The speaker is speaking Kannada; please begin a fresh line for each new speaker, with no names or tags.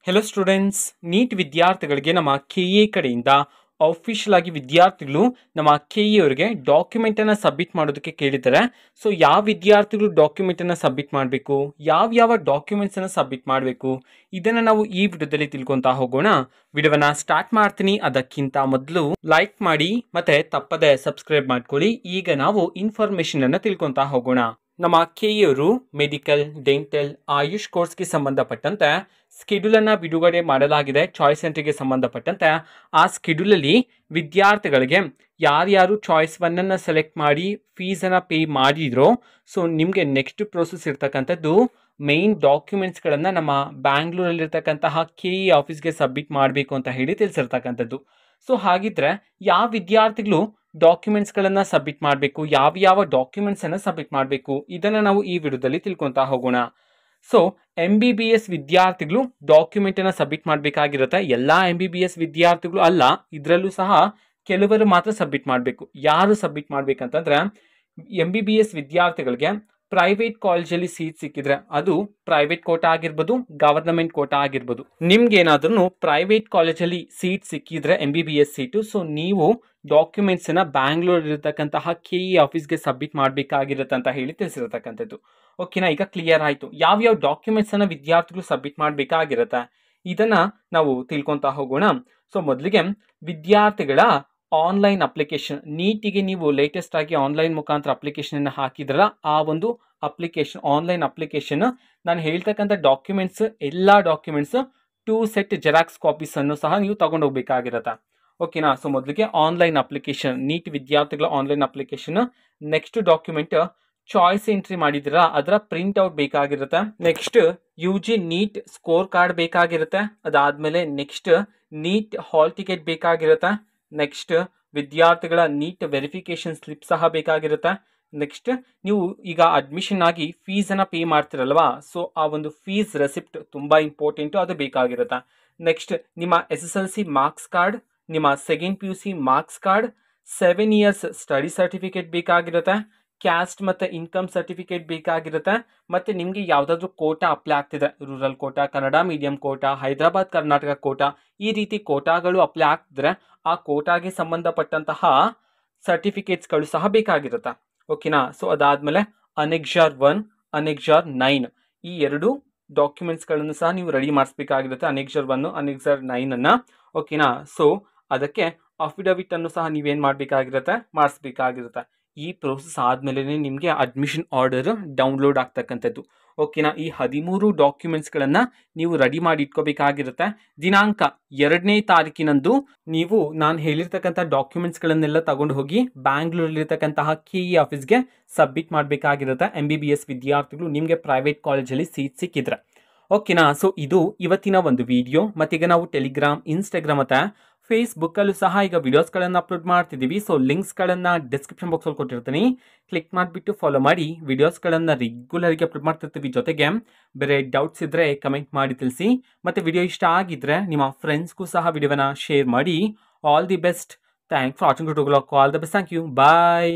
ಹೆಲೋ ಸ್ಟೂಡೆಂಟ್ಸ್, ನೀಟ್ ವಿದ್ಯಾರ್ಥಿಗಳಿಗೆ ನಮ್ಮ ಕೆಇಎ ಕಡೆಯಿಂದ ಅಫಿಷಿಯಲ್ ಆಗಿ ವಿದ್ಯಾರ್ಥಿಗಳು ನಮ್ಮ ಕೆಇಎ ಅವರಿಗೆ ಡಾಕ್ಯುಮೆಂಟನ್ನು ಸಬ್ಮಿಟ್ ಮಾಡೋದಕ್ಕೆ ಕೇಳಿದ್ದಾರೆ. ಸೊ ಯಾವ ವಿದ್ಯಾರ್ಥಿಗಳು ಡಾಕ್ಯುಮೆಂಟನ್ನು ಸಬ್ಮಿಟ್ ಮಾಡಬೇಕು, ಯಾವ ಡಾಕ್ಯುಮೆಂಟ್ಸನ್ನು ಸಬ್ಮಿಟ್ ಮಾಡಬೇಕು, ಇದನ್ನು ನಾವು ಈ ವಿಡಿಯೋದಲ್ಲಿ ತಿಳ್ಕೊತಾ ಹೋಗೋಣ. ವಿಡಿಯೋವನ್ನು ಸ್ಟಾರ್ಟ್ ಮಾಡ್ತೀನಿ. ಅದಕ್ಕಿಂತ ಮೊದಲು ಲೈಕ್ ಮಾಡಿ ಮತ್ತೆ ತಪ್ಪದೆ ಸಬ್ಸ್ಕ್ರೈಬ್ ಮಾಡ್ಕೊಳ್ಳಿ. ಈಗ ನಾವು ಇನ್ಫಾರ್ಮೇಷನ್ ಅನ್ನು ತಿಳ್ಕೊತಾ ಹೋಗೋಣ. ನಮ್ಮ ಕೆಇಎ ಅವರು ಮೆಡಿಕಲ್, ಡೆಂಟಲ್, ಆಯುಷ್ ಕೋರ್ಸ್ಗೆ ಸಂಬಂಧಪಟ್ಟಂತೆ ಸ್ಕೆಡ್ಯೂಲ್ ಅನ್ನು ಬಿಡುಗಡೆ ಮಾಡಲಾಗಿದೆ. ಚಾಯ್ಸ್ ಎಂಟ್ರಿಗೆ ಸಂಬಂಧಪಟ್ಟಂತೆ ಆ ಸ್ಕೆಡ್ಯೂಲಲ್ಲಿ ವಿದ್ಯಾರ್ಥಿಗಳಿಗೆ ಯಾರ್ಯಾರು ಚಾಯ್ಸ್ 1 ಸೆಲೆಕ್ಟ್ ಮಾಡಿ ಫೀಸನ್ನು ಪೇ ಮಾಡಿದ್ರೋ, ಸೊ ನಿಮಗೆ ನೆಕ್ಸ್ಟ್ ಪ್ರೋಸೆಸ್ ಇರ್ತಕ್ಕಂಥದ್ದು ಮೇನ್ ಡಾಕ್ಯುಮೆಂಟ್ಸ್ಗಳನ್ನು ನಮ್ಮ ಬ್ಯಾಂಗ್ಳೂರಲ್ಲಿರ್ತಕ್ಕಂತಹ ಕೆಇಎ ಆಫೀಸ್ಗೆ ಸಬ್ಮಿಟ್ ಮಾಡಬೇಕು ಅಂತ ಹೇಳಿ ತಿಳಿಸಿರ್ತಕ್ಕಂಥದ್ದು. ಸೊ ಹಾಗಿದ್ರೆ ಯಾವ ವಿದ್ಯಾರ್ಥಿಗಳು ಡಾಕ್ಯುಮೆಂಟ್ಸ್ಗಳನ್ನು ಸಬ್ಮಿಟ್ ಮಾಡಬೇಕು, ಯಾವ ಡಾಕ್ಯುಮೆಂಟ್ಸನ್ನು ಸಬ್ಮಿಟ್ ಮಾಡಬೇಕು, ಇದನ್ನು ನಾವು ಈ ವಿಡಿಯೋದಲ್ಲಿ ತಿಳ್ಕೊತಾ ಹೋಗೋಣ. ಸೊ MBBS ವಿದ್ಯಾರ್ಥಿಗಳು ಡಾಕ್ಯುಮೆಂಟನ್ನು ಸಬ್ಮಿಟ್ ಮಾಡಬೇಕಾಗಿರುತ್ತೆ. ಎಲ್ಲ MBBS ವಿದ್ಯಾರ್ಥಿಗಳು ಅಲ್ಲ, ಇದರಲ್ಲೂ ಸಹ ಕೆಲವರು ಮಾತ್ರ ಸಬ್ಮಿಟ್ ಮಾಡಬೇಕು. ಯಾರು ಸಬ್ಮಿಟ್ ಮಾಡಬೇಕಂತಂದ್ರೆ MBBS ವಿದ್ಯಾರ್ಥಿಗಳಿಗೆ ಪ್ರೈವೇಟ್ ಕಾಲೇಜಲ್ಲಿ ಸೀಟ್ ಸಿಕ್ಕಿದ್ರೆ, ಅದು ಪ್ರೈವೇಟ್ ಕೋಟಾ ಆಗಿರ್ಬೋದು, ಗವರ್ನಮೆಂಟ್ ಕೋಟಾ ಆಗಿರ್ಬೋದು. ನಿಮ್ಗೇನಾದ್ರೂ ಪ್ರೈವೇಟ್ ಕಾಲೇಜಲ್ಲಿ ಸೀಟ್ ಸಿಕ್ಕಿದ್ರೆ MBBS ಸೀಟು, ಸೊ ನೀವು ಡಾಕ್ಯುಮೆಂಟ್ಸನ್ನು ಬ್ಯಾಂಗ್ಳೂರಲ್ಲಿರ್ತಕ್ಕಂತಹ ಕೆಇಎ ಆಫೀಸ್ಗೆ ಸಬ್ಮಿಟ್ ಮಾಡಬೇಕಾಗಿರುತ್ತೆ ಅಂತ ಹೇಳಿ ತಿಳಿಸಿರ್ತಕ್ಕಂಥದ್ದು. ಓಕೆನಾ, ಈಗ ಕ್ಲಿಯರ್ ಆಯಿತು ಯಾವ್ಯಾವ ಡಾಕ್ಯುಮೆಂಟ್ಸನ್ನು ವಿದ್ಯಾರ್ಥಿಗಳು ಸಬ್ಮಿಟ್ ಮಾಡಬೇಕಾಗಿರುತ್ತೆ, ಇದನ್ನು ನಾವು ತಿಳ್ಕೊತಾ ಹೋಗೋಣ. ಸೊ ಮೊದಲಿಗೆ ವಿದ್ಯಾರ್ಥಿಗಳ ಆನ್ಲೈನ್ ಅಪ್ಲಿಕೇಶನ್, ನೀಟಿಗೆ ನೀವು ಲೇಟೆಸ್ಟ್ ಆಗಿ ಆನ್ಲೈನ್ ಮುಖಾಂತರ ಅಪ್ಲಿಕೇಶನ್ ಹಾಕಿದ್ರಲ್ಲ, ಆ ಒಂದು ಅಪ್ಲಿಕೇಶನ್, ಆನ್ಲೈನ್ ಅಪ್ಲಿಕೇಶನ್, ನಾನು ಹೇಳ್ತಕ್ಕಂಥ ಡಾಕ್ಯುಮೆಂಟ್ಸ್, ಎಲ್ಲ ಡಾಕ್ಯುಮೆಂಟ್ಸ್ 2 ಸೆಟ್ ಜೆರಾಕ್ಸ್ ಕಾಪೀಸ್ ಅನ್ನು ಸಹ ನೀವು ತಗೊಂಡು ಹೋಗ್ಬೇಕಾಗಿರತ್ತೆ. ಓಕೆನಾ, ಸೊ ಮೊದಲಿಗೆ ಆನ್ಲೈನ್ ಅಪ್ಲಿಕೇಶನ್, ನೀಟ್ ವಿದ್ಯಾರ್ಥಿಗಳ online application. Next document choice entry ಮಾಡಿದಿರ ಅದರ ಪ್ರಿಂಟ್ ಔಟ್ ಬೇಕಾಗಿರುತ್ತೆ. Next UG NEET score card ಬೇಕಾಗಿರುತ್ತೆ. ಅದಾದ್ಮೇಲೆ ನೆಕ್ಸ್ಟ್ ನೀಟ್ ಹಾಲ್ ಟಿಕೆಟ್ ಬೇಕಾಗಿರುತ್ತೆ. ನೆಕ್ಸ್ಟ್ ವಿದ್ಯಾರ್ಥಿಗಳ ನೀಟ್ ವೆರಿಫಿಕೇಶನ್ ಸ್ಲಿಪ್ ಸಹ ಬೇಕಾಗಿರುತ್ತೆ. ನೆಕ್ಸ್ಟ್ ನೀವು ಈಗ ಅಡ್ಮಿಷನ್ ಆಗಿ ಫೀಸನ್ನು ಪೇ ಮಾಡ್ತಿರಲ್ವಾ, ಸೊ ಆ ಒಂದು ಫೀಸ್ ರೆಸಿಪ್ಟ್ ತುಂಬ ಇಂಪಾರ್ಟೆಂಟು, ಅದು ಬೇಕಾಗಿರುತ್ತೆ. ನೆಕ್ಸ್ಟ್ ನಿಮ್ಮ SSLC ಮಾರ್ಕ್ಸ್ ಕಾರ್ಡ್, ನಿಮ್ಮ second PUC marks card, 7 years study certificate ಬೇಕಾಗಿರುತ್ತೆ. ಕ್ಯಾಸ್ಟ್ ಮತ್ತು ಇನ್ಕಮ್ ಸರ್ಟಿಫಿಕೇಟ್ ಬೇಕಾಗಿರುತ್ತೆ. ಮತ್ತು ನಿಮಗೆ ಯಾವುದಾದ್ರೂ ಕೋಟಾ ಅಪ್ಲೈ ಆಗ್ತಿದೆ, ರೂರಲ್ ಕೋಟಾ, ಕನ್ನಡ ಮೀಡಿಯಂ ಕೋಟಾ, ಹೈದರಾಬಾದ್ ಕರ್ನಾಟಕ ಕೋಟಾ, ಈ ರೀತಿ ಕೋಟಾಗಳು ಅಪ್ಲೈ ಆಗ್ತಿದ್ರೆ ಆ ಕೋಟಾಗೆ ಸಂಬಂಧಪಟ್ಟಂತಹ ಸರ್ಟಿಫಿಕೇಟ್ಸ್ಗಳು ಸಹ ಬೇಕಾಗಿರುತ್ತೆ. ಓಕೆನಾ, ಸೊ ಅದಾದಮೇಲೆ ಅನೆಕ್ಸಾರ್ 1, ಅನೆಕ್ಸಾರ್ 9 ಈ 2 ಡಾಕ್ಯುಮೆಂಟ್ಸ್ಗಳನ್ನು ಸಹ ನೀವು ರೆಡಿ ಮಾಡಿಸ್ಬೇಕಾಗಿರುತ್ತೆ. ಅನೆಕ್ಸಾರ್ 1, ಅನೆಕ್ಸಾರ್ 9 ಓಕೆನಾ. ಸೊ ಅದಕ್ಕೆ ಅಫಿಡವಿಟ್ ಅನ್ನು ಸಹ ನೀವೇನು ಮಾಡಬೇಕಾಗಿರುತ್ತೆ, ಮಾಡಿಸ್ಬೇಕಾಗಿರುತ್ತೆ. ಈ ಪ್ರೋಸೆಸ್ ಆದಮೇಲೆ ನಿಮಗೆ ಅಡ್ಮಿಷನ್ ಆರ್ಡರ್ ಡೌನ್ಲೋಡ್ ಆಗ್ತಕ್ಕಂಥದ್ದು. ಓಕೆನಾ, ಈ 13 ಡಾಕ್ಯುಮೆಂಟ್ಸ್ಗಳನ್ನು ನೀವು ರೆಡಿ ಮಾಡಿ ಇಟ್ಕೋಬೇಕಾಗಿರುತ್ತೆ. ದಿನಾಂಕ 2ನೇ ತಾರೀಕಿನಂದು ನೀವು ನಾನು ಹೇಳಿರ್ತಕ್ಕಂಥ ಡಾಕ್ಯುಮೆಂಟ್ಸ್ಗಳನ್ನೆಲ್ಲ ತಗೊಂಡು ಹೋಗಿ ಬ್ಯಾಂಗ್ಳೂರಲ್ಲಿರ್ತಕ್ಕಂತಹ ಕೆಇಎ ಆಫೀಸ್ಗೆ ಸಬ್ಮಿಟ್ ಮಾಡಬೇಕಾಗಿರುತ್ತೆ. MBBS ವಿದ್ಯಾರ್ಥಿಗಳು ನಿಮಗೆ ಪ್ರೈವೇಟ್ ಕಾಲೇಜಲ್ಲಿ ಸೀಟ್ ಸಿಕ್ಕಿದ್ರೆ. ಓಕೆನಾ, ಸೊ ಇದು ಇವತ್ತಿನ ಒಂದು ವಿಡಿಯೋ. ಮತ್ತೀಗ ನಾವು ಟೆಲಿಗ್ರಾಮ್, ಇನ್ಸ್ಟಾಗ್ರಾಮ್ ಮತ್ತು ಫೇಸ್ಬುಕ್ಕಲ್ಲೂ ಸಹ ಈಗ ವಿಡಿಯೋಸ್ಗಳನ್ನು ಅಪ್ಲೋಡ್ ಮಾಡ್ತಿದ್ದೀವಿ. ಸೊ ಲಿಂಕ್ಸ್ಗಳನ್ನು ಡಿಸ್ಕ್ರಿಪ್ಷನ್ ಬಾಕ್ಸಲ್ಲಿ ಕೊಟ್ಟಿರ್ತೀನಿ, ಕ್ಲಿಕ್ ಮಾಡಿಬಿಟ್ಟು ಫಾಲೋ ಮಾಡಿ. ವಿಡಿಯೋಸ್ಗಳನ್ನು ರೆಗ್ಯುಲರ್ಗೆ ಅಪ್ಲೋಡ್ ಮಾಡ್ತಿರ್ತೀವಿ. ಜೊತೆಗೆ ಬೇರೆ ಡೌಟ್ಸ್ ಇದ್ದರೆ ಕಮೆಂಟ್ ಮಾಡಿ ತಿಳಿಸಿ. ಮತ್ತು ವಿಡಿಯೋ ಇಷ್ಟ ಆಗಿದ್ದರೆ ನಿಮ್ಮ ಫ್ರೆಂಡ್ಸ್ಗೂ ಸಹ ವಿಡಿಯೋನ ಶೇರ್ ಮಾಡಿ. All the best. Thank for watching. All the best. Thank you. Bye.